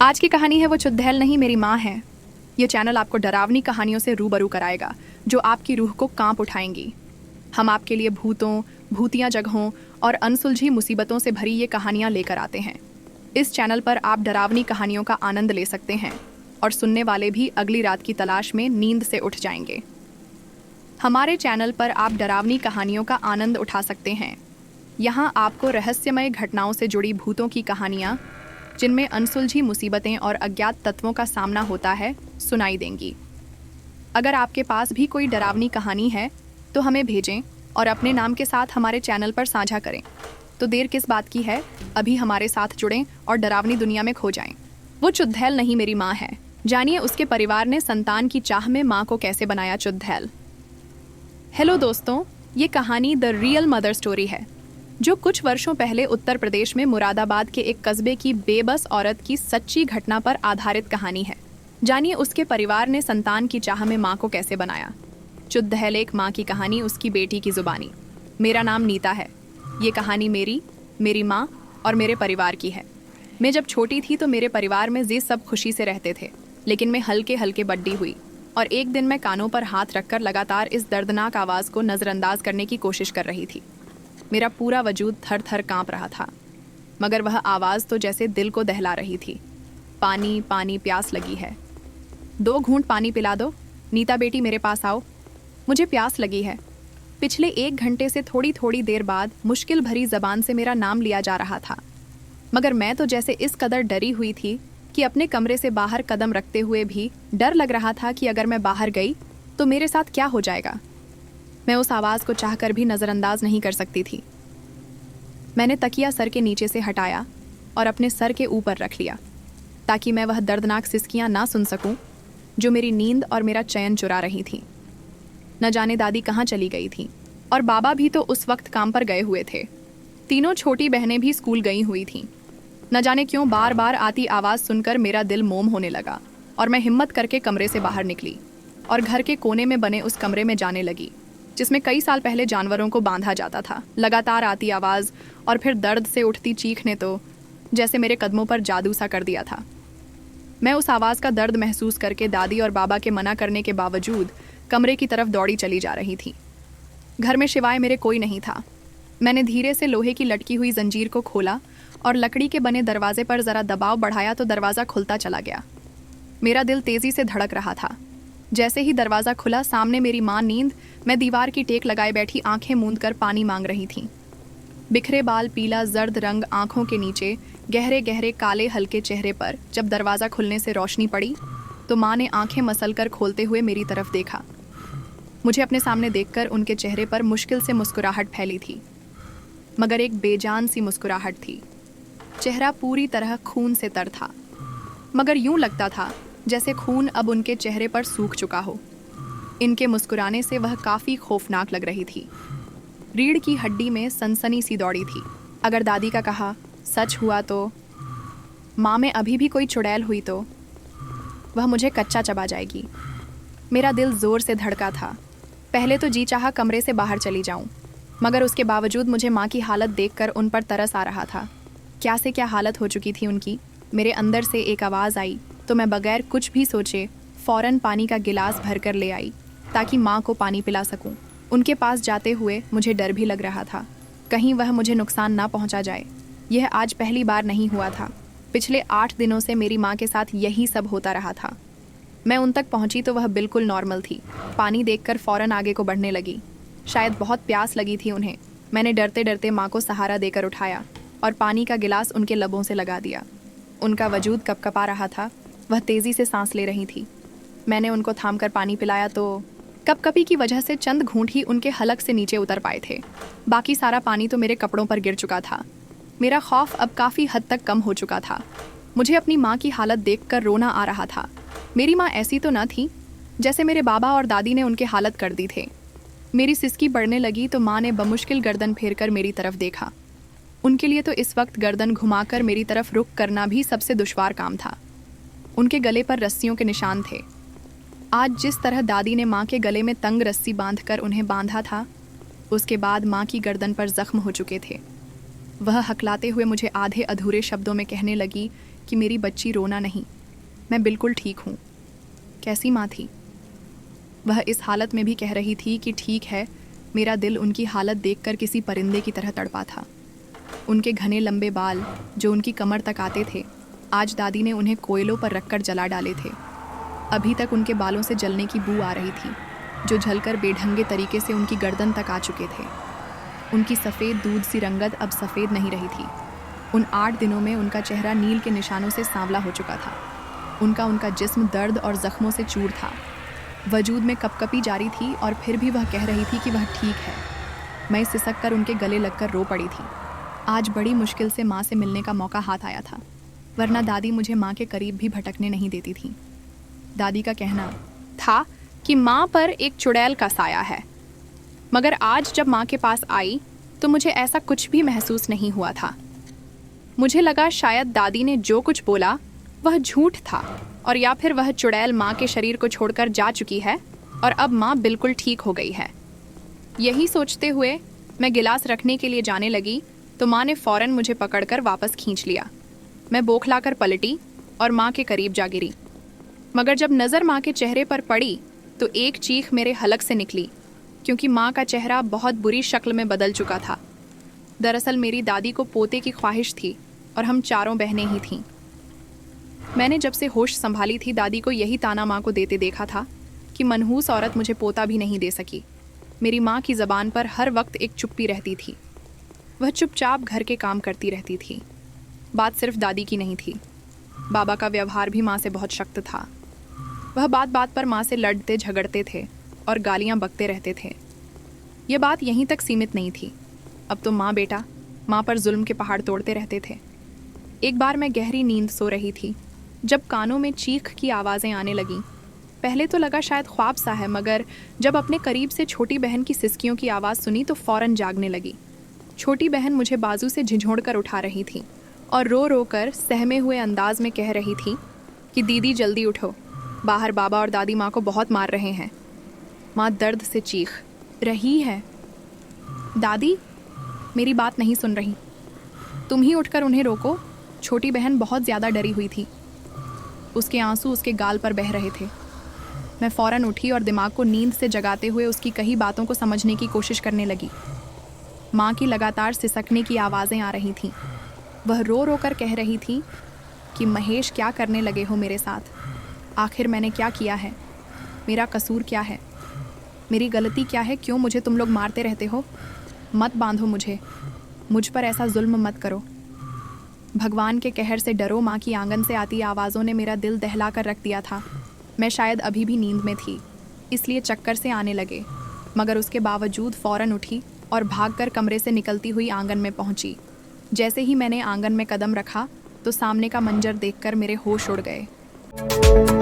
आज की कहानी है वो चुड़ैल नहीं मेरी माँ है। ये चैनल आपको डरावनी कहानियों से रूबरू कराएगा जो आपकी रूह को कांप उठाएंगी। हम आपके लिए भूतों, भूतिया जगहों और अनसुलझी मुसीबतों से भरी ये कहानियाँ लेकर आते हैं। इस चैनल पर आप डरावनी कहानियों का आनंद ले सकते हैं और सुनने वाले भी अगली रात की तलाश में नींद से उठ जाएंगे। हमारे चैनल पर आप डरावनी कहानियों का आनंद उठा सकते हैं। यहाँ आपको रहस्यमय घटनाओं से जुड़ी भूतों की कहानियाँ, जिनमें अनसुलझी मुसीबतें और अज्ञात तत्वों का सामना होता है, सुनाई देंगी। अगर आपके पास भी कोई डरावनी कहानी है तो हमें भेजें और अपने नाम के साथ हमारे चैनल पर साझा करें। तो देर किस बात की है, अभी हमारे साथ जुड़ें और डरावनी दुनिया में खो जाएं। वो चुड़ैल नहीं मेरी माँ है। जानिए उसके परिवार ने संतान की चाह में माँ को कैसे बनाया चुड़ैल। हेलो दोस्तों, ये कहानी द रियल मदर स्टोरी है, जो कुछ वर्षों पहले उत्तर प्रदेश में मुरादाबाद के एक कस्बे की बेबस औरत की सच्ची घटना पर आधारित कहानी है। जानिए उसके परिवार ने संतान की चाह में माँ को कैसे बनाया। चुड़ैल एक माँ की कहानी, उसकी बेटी की जुबानी। मेरा नाम नीता है। ये कहानी मेरी माँ और मेरे परिवार की है। मैं जब छोटी थी तो मेरे परिवार में ये सब खुशी से रहते थे, लेकिन मैं हल्के हल्के बड्डी हुई और एक दिन मैं कानों पर हाथ रखकर लगातार इस दर्दनाक आवाज़ को नज़रअंदाज करने की कोशिश कर रही थी। मेरा पूरा वजूद थर थर कांप रहा था, मगर वह आवाज़ तो जैसे दिल को दहला रही थी। पानी पानी, प्यास लगी है, 2 घूंट पानी पिला दो। नीता बेटी मेरे पास आओ, मुझे प्यास लगी है। पिछले 1 घंटे से थोड़ी थोड़ी देर बाद मुश्किल भरी जबान से मेरा नाम लिया जा रहा था, मगर मैं तो जैसे इस कदर डरी हुई थी कि अपने कमरे से बाहर कदम रखते हुए भी डर लग रहा था कि अगर मैं बाहर गई तो मेरे साथ क्या हो जाएगा। मैं उस आवाज़ को चाहकर भी नज़रअंदाज नहीं कर सकती थी। मैंने तकिया सर के नीचे से हटाया और अपने सर के ऊपर रख लिया, ताकि मैं वह दर्दनाक सिसकियां ना सुन सकूं जो मेरी नींद और मेरा चैन चुरा रही थी। न जाने दादी कहाँ चली गई थी, और बाबा भी तो उस वक्त काम पर गए हुए थे। तीनों छोटी बहनें भी स्कूल गई हुई थीं। न जाने क्यों बार बार आती आवाज़ सुनकर मेरा दिल मोम होने लगा और मैं हिम्मत करके कमरे से बाहर निकली और घर के कोने में बने उस कमरे में जाने लगी जिसमें कई साल पहले जानवरों को बांधा जाता था। लगातार आती आवाज़ और फिर दर्द से उठती चीख ने तो जैसे मेरे कदमों पर जादू सा कर दिया था। मैं उस आवाज़ का दर्द महसूस करके दादी और बाबा के मना करने के बावजूद कमरे की तरफ दौड़ी चली जा रही थी। घर में सिवाय मेरे कोई नहीं था। मैंने धीरे से लोहे की लटकी हुई जंजीर को खोला और लकड़ी के बने दरवाजे पर ज़रा दबाव बढ़ाया तो दरवाज़ा खुलता चला गया। मेरा दिल तेज़ी से धड़क रहा था। जैसे ही दरवाज़ा खुला, सामने मेरी माँ नींद में दीवार की टेक लगाए बैठी आंखें मूंद कर पानी मांग रही थीं। बिखरे बाल, पीला जर्द रंग आंखों के नीचे, गहरे गहरे काले हल्के चेहरे पर जब दरवाज़ा खुलने से रोशनी पड़ी तो माँ ने आंखें मसल कर खोलते हुए मेरी तरफ देखा। मुझे अपने सामने देखकर उनके चेहरे पर मुश्किल से मुस्कुराहट फैली थी, मगर एक बेजान सी मुस्कुराहट थी। चेहरा पूरी तरह खून से तर था, मगर यूं लगता था जैसे खून अब उनके चेहरे पर सूख चुका हो। इनके मुस्कुराने से वह काफ़ी खौफनाक लग रही थी। रीढ़ की हड्डी में सनसनी सी दौड़ी थी। अगर दादी का कहा सच हुआ तो, माँ में अभी भी कोई चुड़ैल हुई तो वह मुझे कच्चा चबा जाएगी। मेरा दिल ज़ोर से धड़का था। पहले तो जी चाहा कमरे से बाहर चली जाऊं, मगर उसके बावजूद मुझे माँ की हालत देखकर उन पर तरस आ रहा था। क्या से क्या हालत हो चुकी थी उनकी। मेरे अंदर से एक आवाज़ आई तो मैं बगैर कुछ भी सोचे फ़ौरन पानी का गिलास भर कर ले आई ताकि माँ को पानी पिला सकूं। उनके पास जाते हुए मुझे डर भी लग रहा था, कहीं वह मुझे नुकसान ना पहुँचा जाए। यह आज पहली बार नहीं हुआ था। पिछले 8 दिनों से मेरी माँ के साथ यही सब होता रहा था। मैं उन तक पहुँची तो वह बिल्कुल नॉर्मल थी। पानी देखकर फ़ौरन आगे को बढ़ने लगी। शायद बहुत प्यास लगी थी उन्हें। मैंने डरते डरते माँ को सहारा देकर उठाया और पानी का गिलास उनके लबों से लगा दिया। उनका वजूद कपकपा रहा था, वह तेज़ी से सांस ले रही थी। मैंने उनको थामकर पानी पिलाया तो कपकपी की वजह से चंद घूंट ही उनके हलक से नीचे उतर पाए थे। बाकी सारा पानी तो मेरे कपड़ों पर गिर चुका था। मेरा खौफ अब काफ़ी हद तक कम हो चुका था। मुझे अपनी माँ की हालत देखकर रोना आ रहा था। मेरी माँ ऐसी तो न थी जैसे मेरे बाबा और दादी ने उनके हालत कर दी थे। मेरी सिसकी बढ़ने लगी तो माँ ने बमुश्किल गर्दन फेर कर मेरी तरफ देखा। उनके लिए तो इस वक्त गर्दन घुमाकर मेरी तरफ रुख करना भी सबसे दुश्वार काम था। उनके गले पर रस्सियों के निशान थे। आज जिस तरह दादी ने माँ के गले में तंग रस्सी बांधकर उन्हें बांधा था, उसके बाद माँ की गर्दन पर जख्म हो चुके थे। वह हकलाते हुए मुझे आधे अधूरे शब्दों में कहने लगी कि मेरी बच्ची रोना नहीं, मैं बिल्कुल ठीक हूँ। कैसी माँ थी वह? इस हालत में भी कह रही थी कि ठीक है। मेरा दिल उनकी हालत देखकर किसी परिंदे की तरह तड़पा था। उनके घने लंबे बाल जो उनकी कमर तक आते थे, आज दादी ने उन्हें कोयलों पर रखकर जला डाले थे। अभी तक उनके बालों से जलने की बू आ रही थी, जो झलकर बेढंगे तरीके से उनकी गर्दन तक आ चुके थे। उनकी सफ़ेद दूध सी रंगत अब सफ़ेद नहीं रही थी। उन 8 दिनों में उनका चेहरा नील के निशानों से सांवला हो चुका था। उनका जिस्म दर्द और जख्मों से चूर था। वजूद में कपकपी जारी थी और फिर भी वह कह रही थी कि वह ठीक है। मैं सिसक कर उनके गले लगकर रो पड़ी थी। आज बड़ी मुश्किल से माँ से मिलने का मौका हाथ आया था, वरना दादी मुझे माँ के करीब भी भटकने नहीं देती थी। दादी का कहना था कि माँ पर एक चुड़ैल का साया है, मगर आज जब माँ के पास आई तो मुझे ऐसा कुछ भी महसूस नहीं हुआ था। मुझे लगा शायद दादी ने जो कुछ बोला वह झूठ था, और या फिर वह चुड़ैल माँ के शरीर को छोड़कर जा चुकी है और अब माँ बिल्कुल ठीक हो गई है। यही सोचते हुए मैं गिलास रखने के लिए जाने लगी तो माँ ने फ़ौरन मुझे पकड़कर वापस खींच लिया। मैं बौखलाकर पलटी और माँ के करीब जा गिरी, मगर जब नज़र माँ के चेहरे पर पड़ी तो एक चीख मेरे हलक से निकली, क्योंकि माँ का चेहरा बहुत बुरी शक्ल में बदल चुका था। दरअसल मेरी दादी को पोते की ख्वाहिश थी और हम चारों बहनें ही थीं। मैंने जब से होश संभाली थी दादी को यही ताना माँ को देते देखा था कि मनहूस औरत मुझे पोता भी नहीं दे सकी। मेरी माँ की ज़बान पर हर वक्त एक चुप्पी रहती थी। वह चुपचाप घर के काम करती रहती थी। बात सिर्फ दादी की नहीं थी, बाबा का व्यवहार भी माँ से बहुत सख्त था। वह बात बात पर माँ से लड़ते झगड़ते थे और गालियाँ बकते रहते थे। यह बात यहीं तक सीमित नहीं थी, अब तो माँ बेटा माँ पर जुल्म के पहाड़ तोड़ते रहते थे। एक बार मैं गहरी नींद सो रही थी जब कानों में चीख की आवाज़ें आने लगीं। पहले तो लगा शायद ख्वाब सा है, मगर जब अपने करीब से छोटी बहन की सिसकियों की आवाज़ सुनी तो फ़ौरन जागने लगी। छोटी बहन मुझे बाजू से झिझोड़ कर उठा रही थी और रो रो कर सहमे हुए अंदाज में कह रही थी कि दीदी जल्दी उठो, बाहर बाबा और दादी माँ को बहुत मार रहे हैं। माँ दर्द से चीख रही है। दादी मेरी बात नहीं सुन रही, तुम ही उठकर उन्हें रोको। छोटी बहन बहुत ज़्यादा डरी हुई थी, उसके आंसू उसके गाल पर बह रहे थे। मैं फ़ौरन उठी और दिमाग को नींद से जगाते हुए उसकी कही बातों को समझने की कोशिश करने लगी। माँ की लगातार सिसकने की आवाज़ें आ रही थीं। वह रो रो कर कह रही थी कि महेश क्या करने लगे हो मेरे साथ? आखिर मैंने क्या किया है? मेरा कसूर क्या है? मेरी गलती क्या है? क्यों मुझे तुम लोग मारते रहते हो? मत बांधो मुझे, मुझ पर ऐसा जुल्म मत करो। भगवान के कहर से डरो, माँ की आंगन से आती आवाज़ों ने मेरा दिल दहला कर रख दिया था। मैं शायद अभी भी नींद में थी, इसलिए चक्कर से आने लगे, मगर उसके बावजूद फ़ौरन उठी और भागकर कमरे से निकलती हुई आंगन में पहुंची। जैसे ही मैंने आंगन में कदम रखा तो सामने का मंजर देखकर मेरे होश उड़ गए।